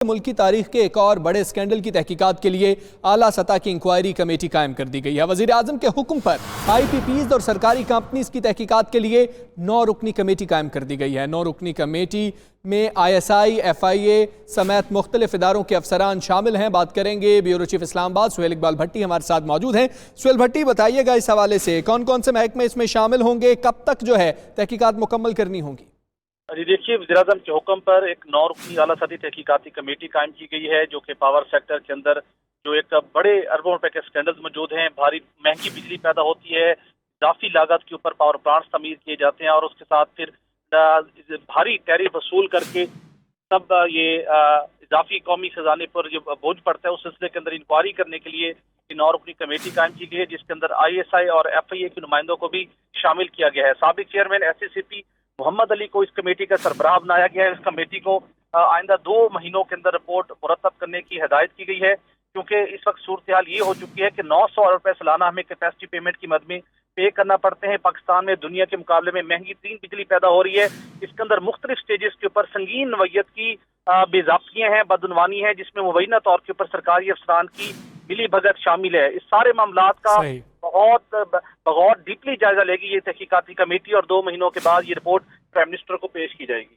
मुल्क की तारीख के एक और बड़े स्कैंडल की तहकीकात के लिए आला सतह की इंक्वायरी कमेटी कायम कर दी गई है। वजीर आजम के हुक्म पर IPPs और सरकारी कंपनीज की तहकीकात के लिए 9 रुकनी कमेटी कायम कर दी गई है। 9 रुकनी कमेटी में ISI, FIA समेत मुख्तलिफ इदारों के अफसरान शामिल हैं। बात करेंगे ब्यूरो चीफ इस्लामाबाद सुहेल इकबाल भट्टी हमारे साथ मौजूद हैं। सुहेल भट्टी, बताइएगा इस हवाले से कौन कौन से महकमे इसमें शामिल होंगे, कब तक जो है तहकीकात मुकम्मल करनी होंगी? जी देखिए, वज़ीर-ए-आज़म के हुक्म पर एक 9 रुकनी आला सतही तहकीकाती कमेटी कायम की गई है, जो कि पावर सेक्टर के अंदर जो एक बड़े अरबों रुपए के स्कैंडल्स मौजूद हैं। भारी महंगी बिजली पैदा होती है, इजाफी लागत के ऊपर पावर प्लांट्स तमीर किए जाते हैं और उसके साथ फिर भारी टैरिफ वसूल करके तब ये इजाफी कौमी खजाने पर जो बोझ पड़ता है, उस सिलसिले के अंदर इंक्वायरी करने के लिए 9 रुकनी कमेटी कायम की गई है, जिसके अंदर ISI और FIA के नुमाइंदों को भी शामिल किया गया है। साबिक चेयरमैन SACP मोहम्मद अली को इस कमेटी का सरबराह बनाया गया है। इस कमेटी को आइंदा 2 महीनों के अंदर रिपोर्ट मुरतब करने की हिदायत की गई है, क्योंकि इस वक्त सूरत हाल ये हो चुकी है कि 900 अरब रुपए सालाना हमें कैपेसिटी पेमेंट की मद में पे करना पड़ते हैं। पाकिस्तान में दुनिया के मुकाबले में महंगी तीन बिजली पैदा हो रही है। इसके अंदर मुख्तलिफ स्टेजेस के ऊपर संगीन नवैयत की बेज़ाब्तियां हैं, बदनवानी है, जिसमें मुबैना तौर के ऊपर सरकारी अफसरान की मिली भगत शामिल है। इस सारे मामलात का बहुत डीपली जायजा लेगी ये तहकीकाती कमेटी और 2 महीनों के बाद ये रिपोर्ट प्राइम मिनिस्टर को पेश की जाएगी।